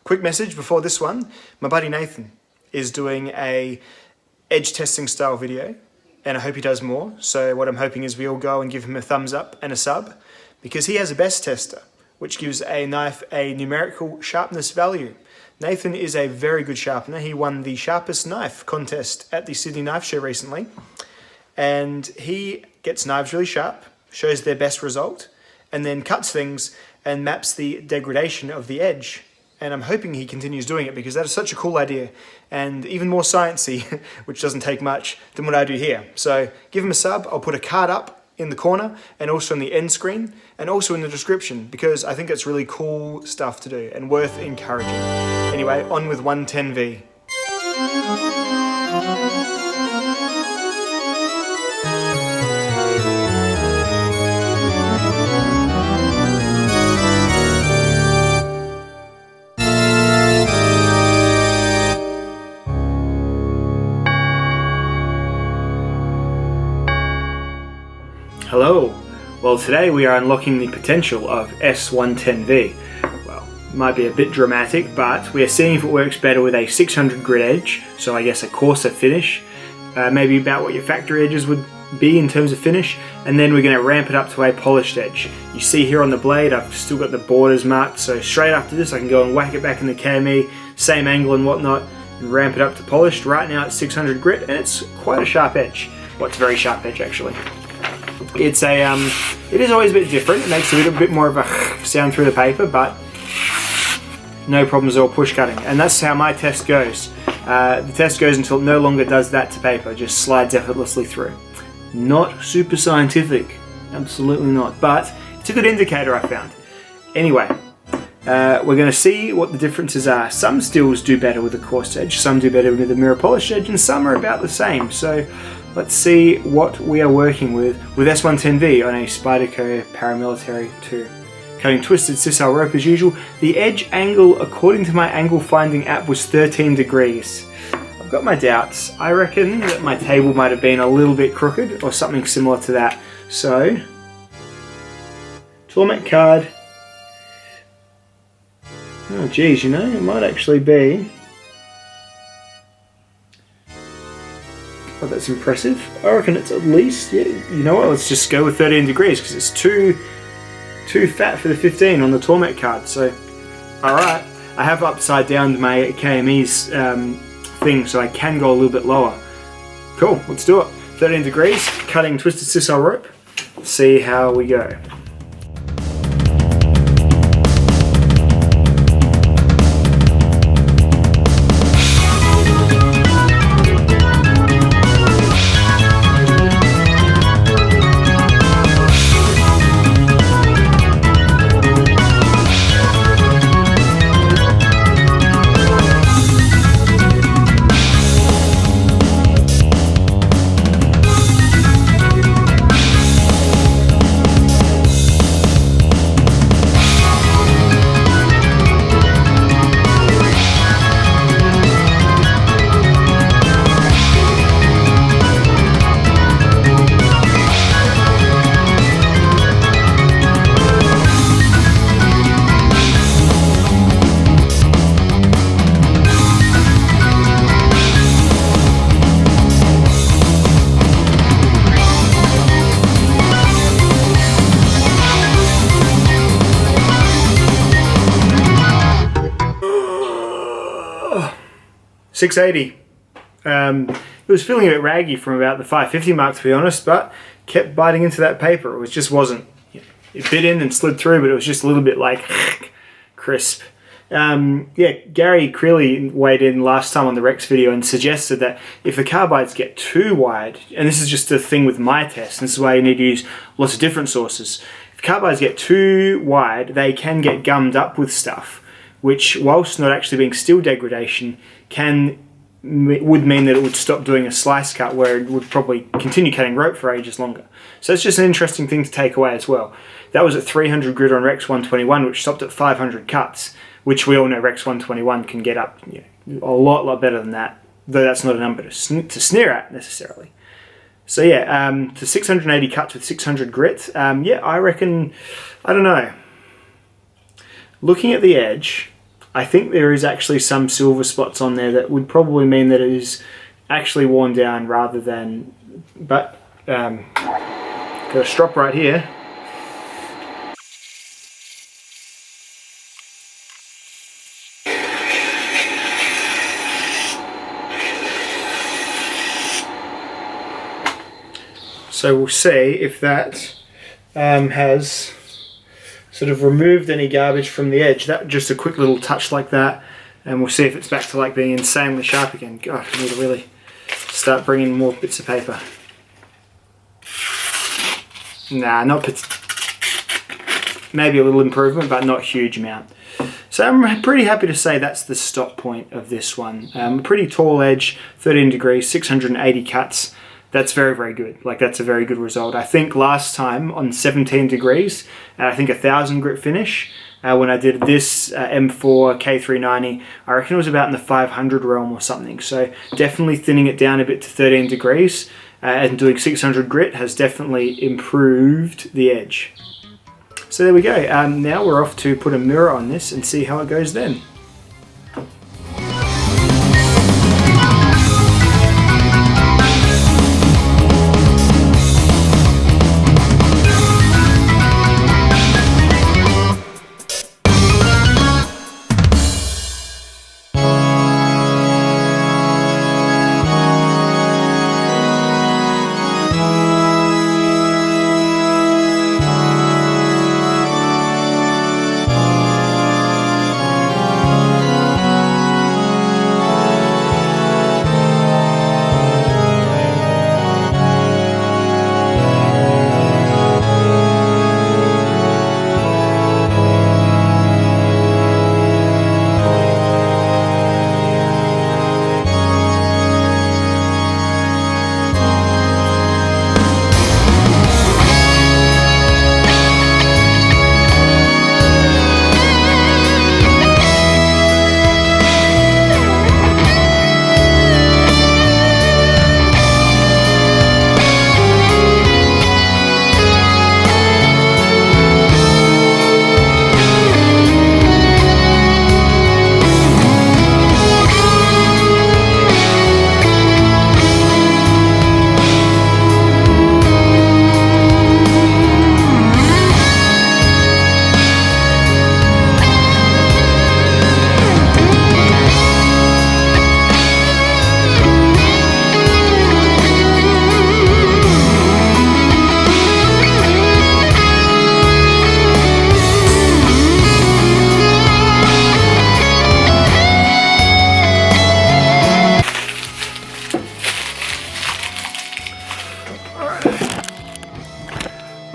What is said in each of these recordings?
Quick message before this one. My buddy Nathan is doing a edge testing style video, and I hope he does more. So what I'm hoping is we all go and give him a thumbs up and a sub, because he has a best tester, which gives a knife a numerical sharpness value. Nathan is a very good sharpener. He won the sharpest knife contest at the Sydney Knife Show recently, and he gets knives really sharp, shows their best result, and then cuts things and maps the degradation of the edge. And I'm hoping he continues doing it, because that is such a cool idea and even more sciencey, which doesn't take much, than what I do here. So give him a sub. I'll put a card up in the corner and also in the end screen and also in the description, because I think it's really cool stuff to do and worth encouraging. Anyway, on with 110V. Hello. Well, today we are unlocking the potential of S110V. Well, it might be a bit dramatic, but we are seeing if it works better with a 600 grit edge, so I guess a coarser finish, maybe about what your factory edges would be in terms of finish, and then we're going to ramp it up to a polished edge. You see here on the blade, I've still got the borders marked, so straight after this I can go and whack it back in the KME, same angle and whatnot, and ramp it up to polished. Right now it's 600 grit, and it's quite a sharp edge. Well, it's a very sharp edge actually. It's a, it is always a bit different. It makes a little bit more of a sound through the paper, but no problems at all push cutting. And that's how my test goes. The test goes until it no longer does that to paper, it just slides effortlessly through. Not super scientific, absolutely not, but it's a good indicator I found. Anyway, we're going to see what the differences are. Some stills do better with a coarse edge, some do better with a mirror polished edge, and some are about the same. So let's see what we are working with S110V on a Spyderco Paramilitary 2. Cutting twisted sisal rope as usual. The edge angle, according to my angle finding app, was 13 degrees. I've got my doubts. I reckon that my table might have been a little bit crooked or something similar to that. So, Torment card. Oh geez, you know, it might actually be. Oh, that's impressive. I reckon it's at least, yeah, you know what, let's just go with 13 degrees, because it's too fat for the 15 on the Torment card. So, alright, I have upside down my KME's thing, so I can go a little bit lower. Cool, let's do it. 13 degrees, cutting twisted sisal rope. See how we go. $680. It was feeling a bit raggy from about the 550 mark, to be honest, but kept biting into that paper. It just wasn't, it bit in and slid through, but it was just a little bit like crisp. Yeah, Gary Creeley weighed in last time on the Rex video and suggested that if the carbides get too wide, and this is just a thing with my test, and this is why you need to use lots of different sources. If carbides get too wide, they can get gummed up with stuff, which, whilst not actually being steel degradation, would mean that it would stop doing a slice cut, where it would probably continue cutting rope for ages longer. So it's just an interesting thing to take away as well. That was at 300 grit on Rex 121, which stopped at 500 cuts, which we all know Rex 121 can get up a lot better than that, though that's not a number to sneer at necessarily. So yeah, to 680 cuts with 600 grit, yeah, I reckon, I don't know. Looking at the edge, I think there is actually some silver spots on there that would probably mean that it is actually worn down rather than, but got a strop right here. So we'll see if that has sort of removed any garbage from the edge. That just a quick little touch like that, and we'll see if it's back to like being insanely sharp again. God, I need to really start bringing more bits of paper. Nah, maybe a little improvement, but not a huge amount. So I'm pretty happy to say that's the stop point of this one. Pretty tall edge, 13 degrees, 680 cuts. That's very, very good. Like, that's a very good result. I think last time on 17 degrees, I think 1000 grit finish, when I did this M4 K390, I reckon it was about in the 500 realm or something. So definitely thinning it down a bit to 13 degrees and doing 600 grit has definitely improved the edge. So there we go. Now we're off to put a mirror on this and see how it goes then.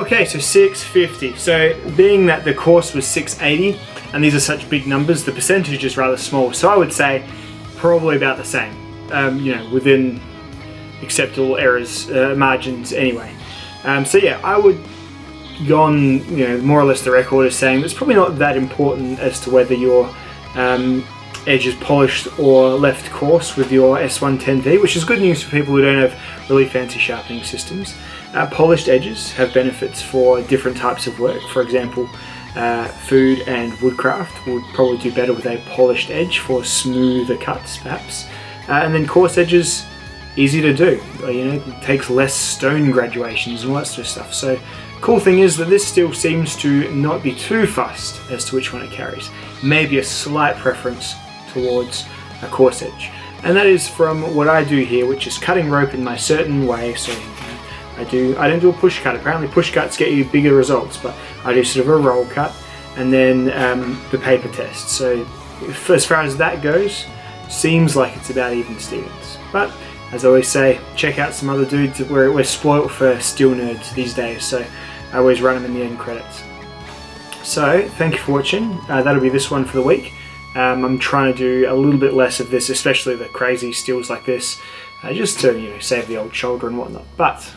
Okay, so 650. So being that the coarse was 680, and these are such big numbers, the percentage is rather small. So I would say probably about the same, you know, within acceptable errors, margins anyway. So yeah, I would go on, you know, more or less the record as saying it's probably not that important as to whether your edge is polished or left coarse with your S110V, which is good news for people who don't have really fancy sharpening systems. Polished edges have benefits for different types of work. For example, food and woodcraft would probably do better with a polished edge for smoother cuts, perhaps. And then coarse edges, easy to do. You know, it takes less stone graduations and all that sort of stuff. So, cool thing is that this still seems to not be too fussed as to which one it carries. Maybe a slight preference towards a coarse edge. And that is from what I do here, which is cutting rope in my certain way. So I don't do a push cut. Apparently push cuts get you bigger results, but I do sort of a roll cut and then the paper test. So as far as that goes, seems like it's about even Stevens. But as I always say, check out some other dudes. We're spoilt for steel nerds these days, so I always run them in the end credits. So thank you for watching. That'll be this one for the week. I'm trying to do a little bit less of this, especially the crazy steels like this, just to, you know, save the old shoulder and whatnot. But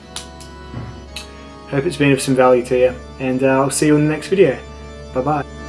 hope it's been of some value to you, and I'll see you in the next video. Bye bye.